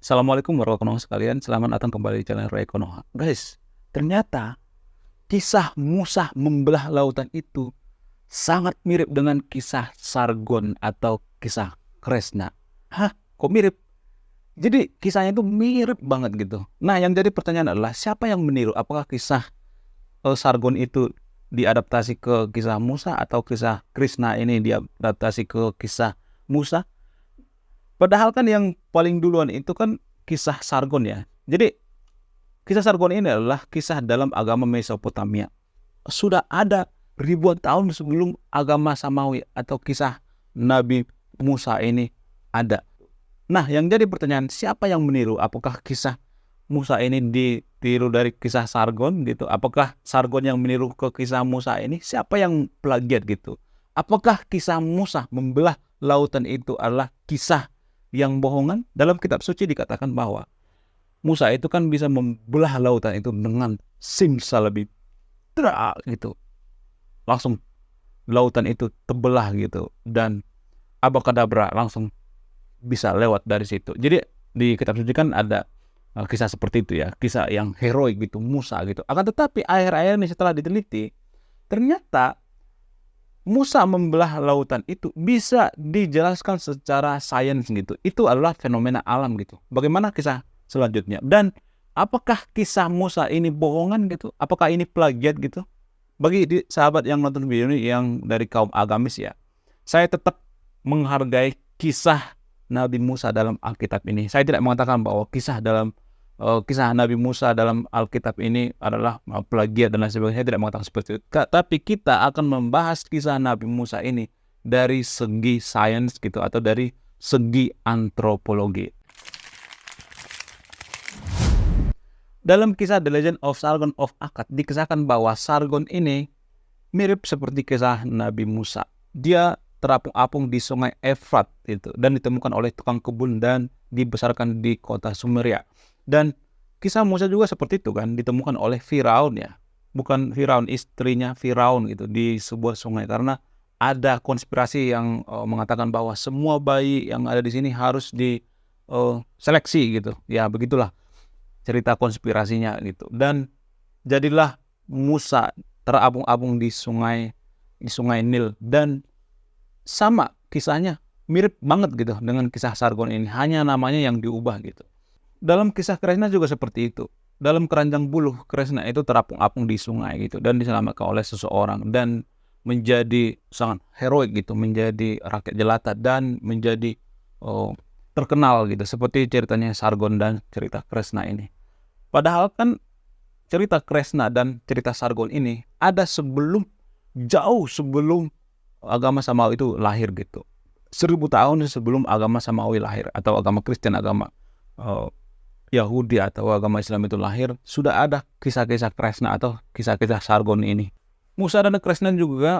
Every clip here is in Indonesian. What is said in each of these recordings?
Assalamualaikum warahmatullahi wabarakatuh sekalian. Selamat datang kembali di channel Ray Konoha. Guys, ternyata kisah Musa membelah lautan itu sangat mirip dengan kisah Sargon atau kisah Kresna. Hah? Kok mirip? Jadi kisahnya itu mirip banget gitu. Nah, yang jadi pertanyaan adalah siapa yang meniru? Apakah kisah Sargon itu diadaptasi ke kisah Musa atau kisah Krishna ini diadaptasi ke kisah Musa? Padahal kan yang paling duluan itu kan kisah Sargon ya. Jadi kisah Sargon ini adalah kisah dalam agama Mesopotamia. Sudah ada ribuan tahun sebelum agama Samawi atau kisah Nabi Musa ini ada. Nah, yang jadi pertanyaan, siapa yang meniru? Apakah kisah Musa ini ditiru dari kisah Sargon gitu? Apakah Sargon yang meniru ke kisah Musa ini? Siapa yang plagiat gitu? Apakah kisah Musa membelah lautan itu adalah kisah yang bohongan? Dalam kitab suci dikatakan bahwa Musa itu kan bisa membelah lautan itu dengan simsalabim, gitu, langsung lautan itu terbelah gitu, dan abakadabra langsung bisa lewat dari situ. Jadi di kitab suci kan ada kisah seperti itu ya, kisah yang heroik gitu, Musa gitu. Akan tetapi akhir-akhir ini setelah diteliti, ternyata Musa membelah lautan itu bisa dijelaskan secara sains gitu. Itu adalah fenomena alam gitu. Bagaimana kisah selanjutnya? Dan apakah kisah Musa ini bohongan gitu? Apakah ini plagiat gitu? Bagi sahabat yang nonton video ini yang dari kaum agamis ya, saya tetap menghargai kisah Nabi Musa dalam Alkitab ini. Saya tidak mengatakan bahwa kisah Nabi Musa dalam Alkitab ini adalah plagiat dan lain sebagainya. Saya tidak mengatakan seperti itu. Tapi kita akan membahas kisah Nabi Musa ini dari segi sains gitu, atau dari segi antropologi. Dalam kisah The Legend of Sargon of Akkad dikisahkan bahwa Sargon ini mirip seperti kisah Nabi Musa. Dia terapung-apung di sungai Efrat itu, dan ditemukan oleh tukang kebun dan dibesarkan di kota Sumeria. Dan kisah Musa juga seperti itu kan, ditemukan oleh Firaun ya. Bukan Firaun, istrinya Firaun gitu, di sebuah sungai, karena ada konspirasi yang mengatakan bahwa semua bayi yang ada di sini harus diseleksi gitu. Ya begitulah cerita konspirasinya gitu. Dan jadilah Musa terapung-apung di sungai Nil, dan sama kisahnya mirip banget gitu dengan kisah Sargon ini, hanya namanya yang diubah gitu. Dalam kisah Kresna juga seperti itu. Dalam keranjang buluh, Kresna itu terapung-apung di sungai gitu, dan diselamatkan oleh seseorang dan menjadi sangat heroik gitu, menjadi rakyat jelata dan menjadi terkenal gitu, seperti ceritanya Sargon dan cerita Kresna ini. Padahal kan cerita Kresna dan cerita Sargon ini ada jauh sebelum agama Samawi itu lahir gitu. 1000 tahun sebelum agama Samawi lahir, atau agama Kristen, agama Yahudi atau agama Islam itu lahir, sudah ada kisah-kisah Kresna atau kisah-kisah Sargon ini. Musa dan Kresna juga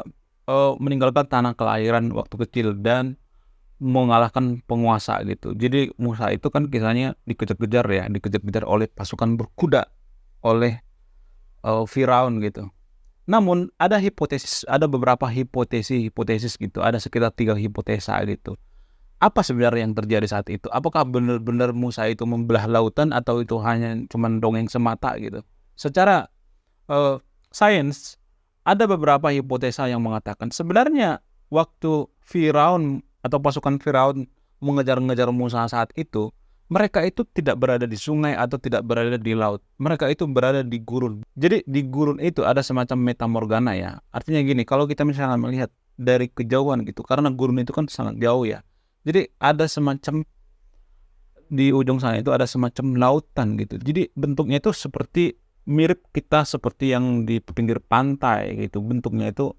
meninggalkan tanah kelahiran waktu kecil dan mengalahkan penguasa gitu. Jadi Musa itu kan kisahnya dikejar-kejar oleh pasukan berkuda oleh Firaun gitu. Namun ada beberapa hipotesis gitu, ada sekitar 3 hipotesa gitu. Apa sebenarnya yang terjadi saat itu? Apakah benar-benar Musa itu membelah lautan, atau itu hanya cuma dongeng semata gitu? Secara sains ada beberapa hipotesa yang mengatakan sebenarnya waktu Firaun atau pasukan Firaun mengejar-ngejar Musa saat itu, mereka itu tidak berada di sungai atau tidak berada di laut. Mereka itu berada di gurun. Jadi di gurun itu ada semacam metamorgana ya. Artinya gini, kalau kita misalnya melihat dari kejauhan gitu, karena gurun itu kan sangat jauh ya. Jadi ada semacam, di ujung sana itu ada semacam lautan gitu. Jadi bentuknya itu mirip kita seperti yang di pinggir pantai gitu. Bentuknya itu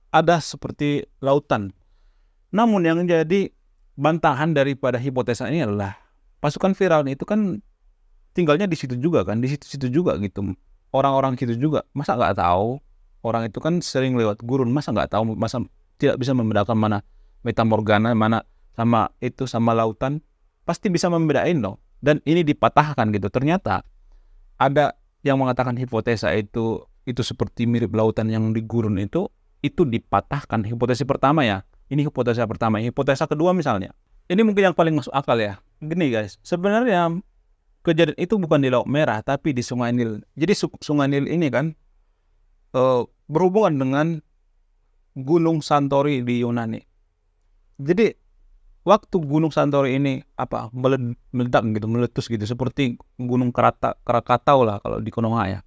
ada seperti lautan. Namun yang jadi bantahan daripada hipotesa ini adalah pasukan Firaun itu kan tinggalnya di situ juga kan, di situ-situ juga gitu. Orang-orang situ juga, masa nggak tahu? Orang itu kan sering lewat gurun, masa nggak tahu? Masa tidak bisa membedakan mana metamorgana, mana sama lautan? Pasti bisa membedain dong. Dan ini dipatahkan gitu. Ternyata ada yang mengatakan hipotesa itu seperti mirip lautan yang di gurun itu dipatahkan. Hipotesa pertama ya. Ini hipotesa pertama. Hipotesa kedua misalnya, Ini mungkin yang paling masuk akal ya. Gini guys, sebenarnya kejadian itu bukan di Laut Merah tapi di Sungai Nil. Jadi Sungai Nil ini kan berhubungan dengan Gunung Santori di Yunani. Jadi waktu Gunung Santori ini meledak gitu, meletus gitu, seperti Gunung Krakatau lah kalau di Konoha ya.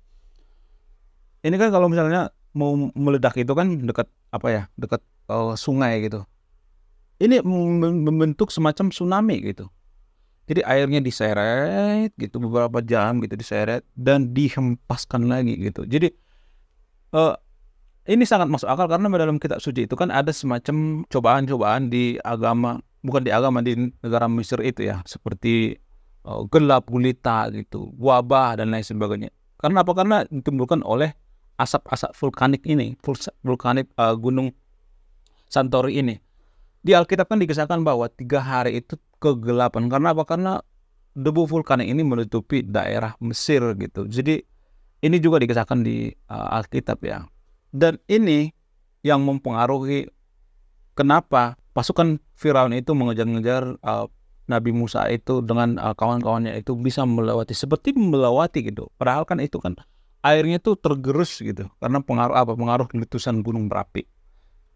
Ini kan kalau misalnya mau meledak itu kan dekat dekat sungai gitu. Ini membentuk semacam tsunami gitu. Jadi airnya diseret gitu beberapa jam gitu, diseret dan dihempaskan lagi gitu. Jadi ini sangat masuk akal karena dalam kitab suci itu kan ada semacam cobaan-cobaan di negara Mesir itu ya, seperti gelap gulita gitu, wabah dan lain sebagainya. Karena apa? Karena ditimbulkan oleh asap-asap vulkanik ini, Gunung Santori ini. Di Alkitab kan dikisahkan bahwa 3 hari itu kegelapan. Karena apa? Karena debu vulkanik ini menutupi daerah Mesir gitu. Jadi ini juga dikisahkan di Alkitab ya. Dan ini yang mempengaruhi kenapa pasukan Firaun itu mengejar-ngejar Nabi Musa itu dengan kawan-kawannya itu bisa melewati gitu. Padahal kan itu kan airnya itu tergerus gitu karena pengaruh letusan gunung berapi.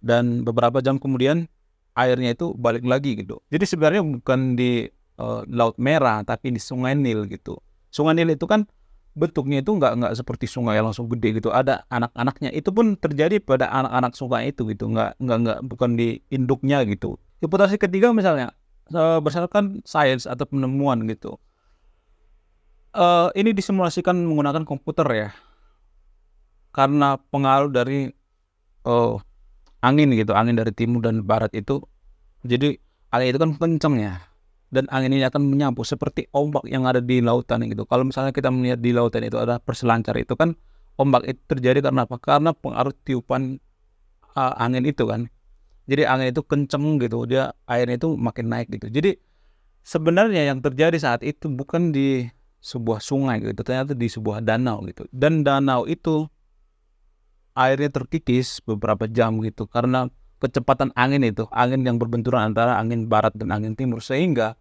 Dan beberapa jam kemudian airnya itu balik lagi gitu. Jadi sebenarnya bukan di Laut Merah tapi di Sungai Nil gitu. Sungai Nil itu kan bentuknya itu nggak seperti sungai yang langsung gede gitu. Ada anak-anaknya. Itu pun terjadi pada anak-anak sungai itu gitu. Nggak bukan di induknya gitu. Hipotesi ketiga misalnya berdasarkan sains atau penemuan gitu. Ini disimulasikan menggunakan komputer ya. Karena pengaruh dari angin gitu, angin dari timur dan barat itu. Jadi angin itu kan kencang ya. Dan angin ini akan menyapu seperti ombak yang ada di lautan gitu. Kalau misalnya kita melihat di lautan itu ada perselancar itu kan ombak itu terjadi karena apa? Karena pengaruh tiupan angin itu kan. Jadi angin itu kenceng gitu, airnya itu makin naik gitu. Jadi sebenarnya yang terjadi saat itu bukan di sebuah sungai gitu, ternyata di sebuah danau gitu. Dan danau itu airnya terkikis beberapa jam gitu karena kecepatan angin yang berbenturan antara angin barat dan angin timur, sehingga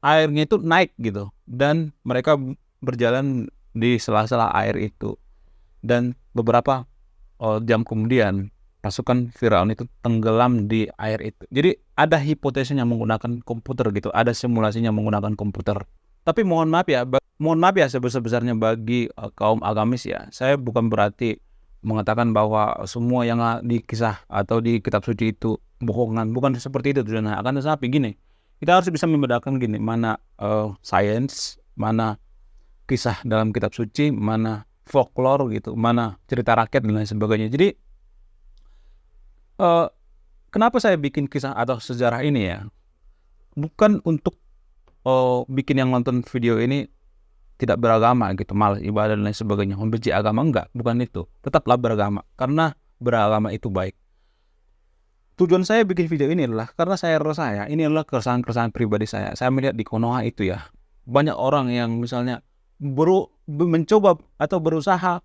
airnya itu naik gitu dan mereka berjalan di sela-sela air itu. Dan beberapa jam kemudian pasukan Firaun itu tenggelam di air itu. Jadi ada hipotesisnya menggunakan komputer gitu, ada simulasinya menggunakan komputer. Tapi mohon maaf ya sebesar-besarnya bagi kaum agamis ya. Saya bukan berarti mengatakan bahwa semua yang di kisah atau di kitab suci itu bohongan. Bukan seperti itu tujuannya. Akan tetapi gini, kita harus bisa membedakan gini, mana sains, mana kisah dalam kitab suci, mana folklore gitu, mana cerita rakyat dan lain sebagainya. Jadi kenapa saya bikin kisah atau sejarah ini ya? Bukan untuk bikin yang nonton video ini tidak beragama gitu, malas ibadah dan lain sebagainya, membenci agama, enggak, bukan itu. Tetaplah beragama, karena beragama itu baik. Tujuan saya bikin video ini adalah karena saya rasa ini adalah keresahan pribadi saya. Saya melihat di Konoha itu ya, banyak orang yang misalnya mencoba atau berusaha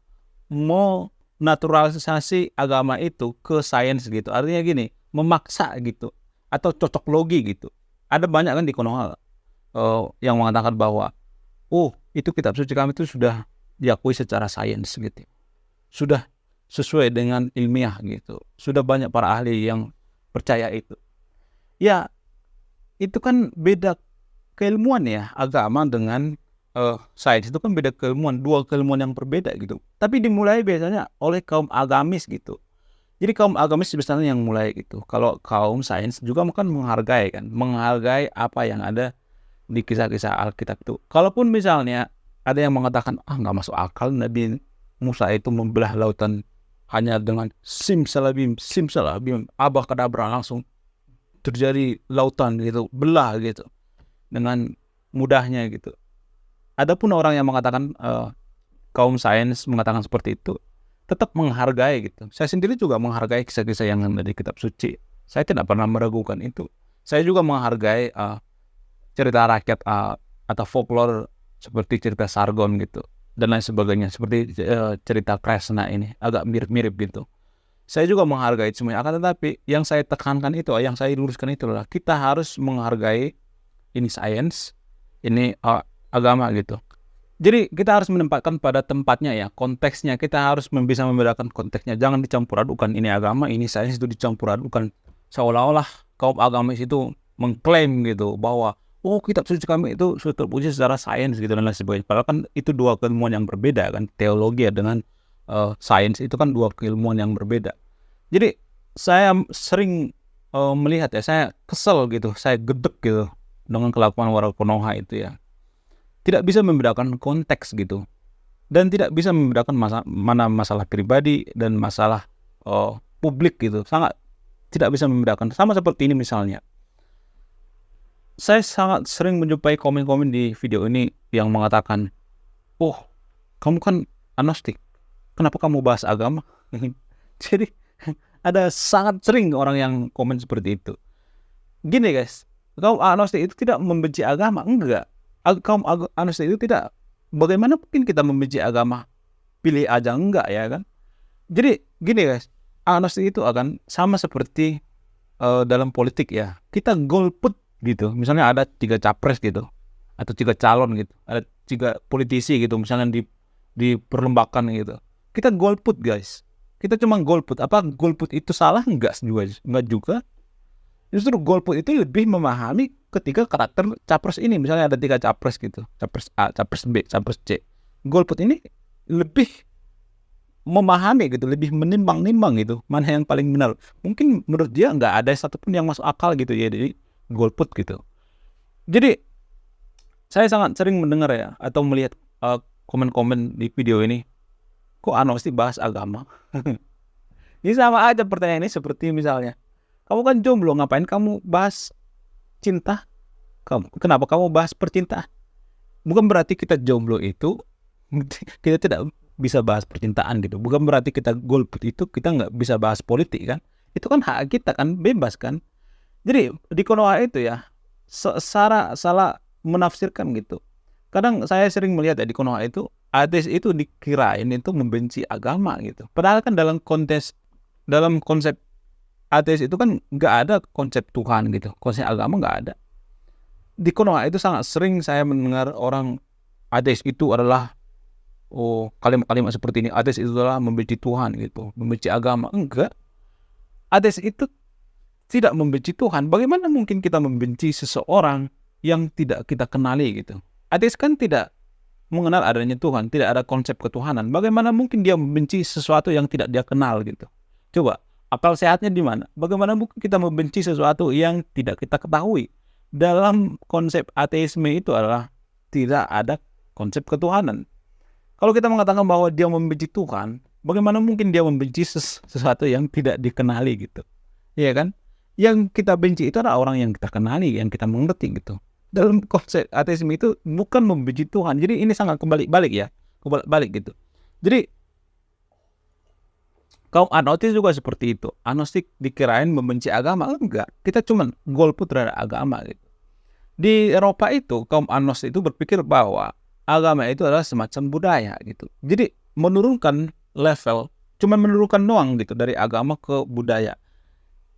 mau naturalisasi agama itu ke sains gitu. Artinya gini, memaksa gitu atau cocok logi gitu. Ada banyak kan di Konoha yang mengatakan bahwa itu kitab suci kami itu sudah diakui secara sains gitu. Sudah sesuai dengan ilmiah gitu. Sudah banyak para ahli yang percaya itu. Ya, itu kan beda keilmuan ya, agama dengan sains itu kan beda keilmuan, dua keilmuan yang berbeda gitu. Tapi dimulai biasanya oleh kaum agamis gitu. Jadi kaum agamis biasanya yang mulai gitu. Kalau kaum sains juga kan menghargai apa yang ada di kisah-kisah Alkitab itu. Kalaupun misalnya ada yang mengatakan nggak masuk akal Nabi Musa itu membelah lautan hanya dengan simsalabim, abah kadabra langsung terjadi lautan gitu, belah gitu dengan mudahnya gitu. Adapun orang yang mengatakan kaum sains mengatakan seperti itu, tetap menghargai gitu. Saya sendiri juga menghargai kisah-kisah yang ada di kitab suci. Saya tidak pernah meragukan itu. Saya juga menghargai cerita rakyat atau folklore seperti cerita Sargon gitu dan lain sebagainya, seperti cerita Kresna ini agak mirip-mirip gitu. Saya juga menghargai semuanya. Akan tetapi yang saya tekankan itu, yang saya luruskan itu adalah kita harus menghargai ini sains, ini agama gitu. Jadi kita harus menempatkan pada tempatnya ya, konteksnya. Kita harus bisa membedakan konteksnya. Jangan dicampur adukan, ini agama, ini sains, itu dicampur adukan. Seolah-olah kaum agamis itu mengklaim gitu bahwa kitab suci kami itu sudah teruji secara sains gitu dan lain sebagainya. Padahal kan itu dua keilmuan yang berbeda kan. Teologi ya dengan sains itu kan dua keilmuan yang berbeda. Jadi saya sering melihat ya, saya kesel gitu, saya gedek gitu dengan kelakuan warga Konoha itu ya. Tidak bisa membedakan konteks gitu, dan tidak bisa membedakan mana masalah pribadi dan masalah publik gitu. Sangat tidak bisa membedakan. Sama seperti ini misalnya, saya sangat sering menjumpai komen-komen di video ini yang mengatakan, kamu kan agnostik, kenapa kamu bahas agama? Jadi ada sangat sering orang yang komen seperti itu. Gini guys, kaum agnostik itu tidak membenci agama, enggak. Kaum agnostik itu tidak. Bagaimana mungkin kita membenci agama? Pilih aja, enggak ya kan? Jadi gini guys, agnostik itu akan sama seperti dalam politik ya. Kita golput gitu. Misalnya ada 3 capres gitu, atau 3 calon gitu, ada 3 politisi gitu, misalnya diperlembakan gitu. Kita golput guys. Kita cuma golput. Apa golput itu salah? Enggak juga. Justru golput itu lebih memahami ketika karakter capres ini. Misalnya ada 3 capres gitu, capres A, capres B, capres C. Golput ini lebih memahami gitu, lebih menimbang-nimbang gitu, mana yang paling benar. Mungkin menurut dia nggak ada satupun yang masuk akal gitu ya, jadi golput gitu. Jadi saya sangat sering mendengar ya, atau melihat komen-komen di video ini, kok agnostik bahas agama? Ini sama aja pertanyaan ini seperti misalnya, kamu kan jomblo, ngapain kamu bahas cinta? Kenapa kamu bahas percintaan? Bukan berarti kita jomblo itu kita tidak bisa bahas percintaan gitu. Bukan berarti kita golput itu kita nggak bisa bahas politik kan. Itu kan hak kita kan, bebas kan. Jadi di Konoha itu ya salah menafsirkan gitu. Kadang saya sering melihat ya di Konoha itu, ateis itu dikirain itu membenci agama gitu. Padahal kan dalam konsep ateis itu kan nggak ada konsep Tuhan gitu. Konsep agama nggak ada. Di Konoha itu sangat sering saya mendengar orang ateis itu adalah kalimat-kalimat seperti ini. Ateis itu adalah membenci Tuhan gitu, membenci agama. Enggak. Ateis itu tidak membenci Tuhan. Bagaimana mungkin kita membenci seseorang yang tidak kita kenali gitu? Ateis kan tidak mengenal adanya Tuhan, tidak ada konsep ketuhanan. Bagaimana mungkin dia membenci sesuatu yang tidak dia kenal gitu? Coba, akal sehatnya di mana? Bagaimana mungkin kita membenci sesuatu yang tidak kita ketahui? Dalam konsep ateisme itu adalah tidak ada konsep ketuhanan. Kalau kita mengatakan bahwa dia membenci Tuhan, bagaimana mungkin dia membenci sesuatu yang tidak dikenali gitu? Iya kan? Yang kita benci itu adalah orang yang kita kenali, yang kita mengerti gitu. Dalam konsep ateisme itu bukan membenci Tuhan. Jadi ini sangat kebalik-balik ya. Kebalik-balik gitu. Jadi kaum agnostik juga seperti itu. Agnostik dikirain membenci agama. Enggak. Kita cuma golput terhadap agama gitu. Di Eropa itu kaum agnostik itu berpikir bahwa agama itu adalah semacam budaya gitu. Jadi menurunkan level, cuma menurunkan doang gitu dari agama ke budaya.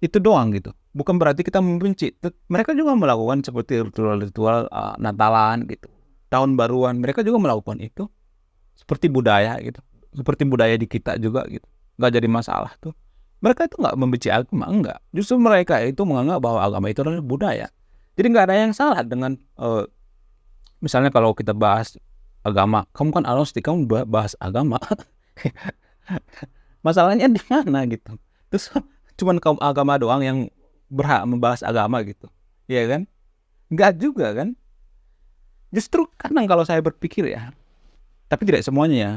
Itu doang gitu. Bukan berarti kita membenci. Mereka juga melakukan seperti ritual-ritual Natalan gitu, tahun baruan. Mereka juga melakukan itu seperti budaya gitu, seperti budaya di kita juga gitu. Nggak jadi masalah tuh. Mereka itu nggak membenci agama, enggak. Justru mereka itu menganggap bahwa agama itu adalah budaya. Jadi nggak ada yang salah dengan misalnya kalau kita bahas agama, kamu kan agnostik, kamu bahas agama. Masalahnya di mana gitu? Terus cuman kaum agama doang yang berhak membahas agama gitu, ya kan? Enggak juga kan? Justru kadang kalau saya berpikir ya, tapi tidak semuanya ya,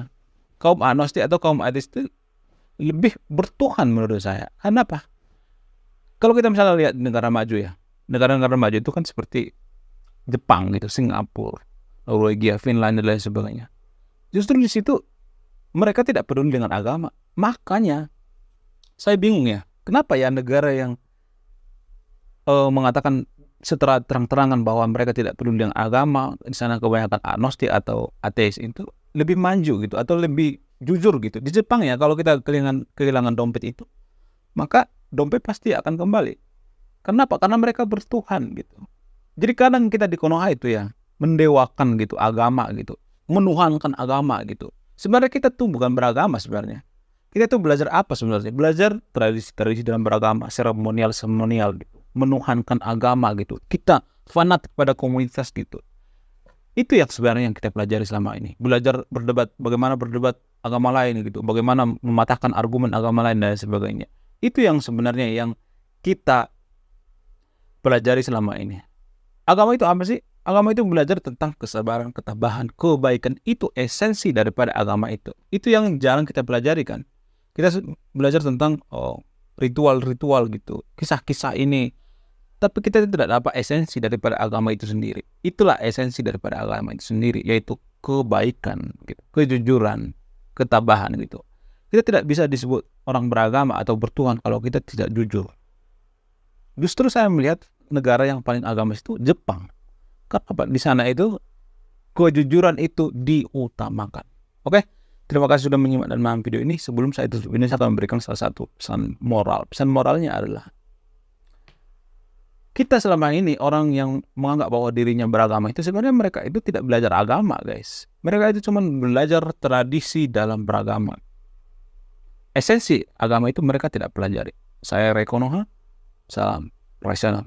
kaum agnostik atau kaum ateis itu lebih bertuhan menurut saya. Kenapa? Kalau kita misalnya lihat negara maju ya, negara-negara maju itu kan seperti Jepang gitu, Singapura, Norwegia, Finlandia dan lain sebagainya. Justru di situ mereka tidak peduli dengan agama. Makanya saya bingung ya, kenapa ya negara yang mengatakan secara terang-terangan bahwa mereka tidak peduli dengan agama, di sana kebanyakan agnostik atau ateis itu lebih maju gitu, atau lebih jujur gitu. Di Jepang ya, kalau kita kehilangan dompet itu, maka dompet pasti akan kembali. Kenapa? Karena mereka bertuhan gitu. Jadi kadang kita di Konoha itu ya mendewakan gitu agama gitu, menuhankan agama gitu. Sebenarnya kita tuh bukan beragama sebenarnya. Kita tuh belajar apa sebenarnya? Belajar tradisi-tradisi dalam beragama, seremonial gitu, menuhankan agama gitu. Kita fanatik pada komunitas gitu. Itu yang sebenarnya yang kita pelajari selama ini. Belajar berdebat, bagaimana berdebat agama lain gitu, bagaimana mematahkan argumen agama lain dan sebagainya. Itu yang sebenarnya yang kita pelajari selama ini. Agama itu apa sih? Agama itu belajar tentang kesabaran, ketabahan, kebaikan. Itu esensi daripada agama itu. Itu yang jarang kita pelajari kan. Kita belajar tentang ritual-ritual gitu, kisah-kisah ini. Tapi kita tidak dapat esensi daripada agama itu sendiri. Itulah esensi daripada agama itu sendiri, yaitu kebaikan, gitu, kejujuran, ketabahan gitu. Kita tidak bisa disebut orang beragama atau bertuhan kalau kita tidak jujur. Justru saya melihat negara yang paling agamis itu Jepang. Karena di sana itu kejujuran itu diutamakan. Oke, terima kasih sudah menyimak dan memahami video ini. Sebelum saya tutup ini, saya akan memberikan salah satu pesan moral. Pesan moralnya adalah kita selama ini orang yang menganggap bahwa dirinya beragama itu sebenarnya mereka itu tidak belajar agama, guys. Mereka itu cuma belajar tradisi dalam beragama. Esensi agama itu mereka tidak pelajari. Saya Ray Konoha, salam profesional.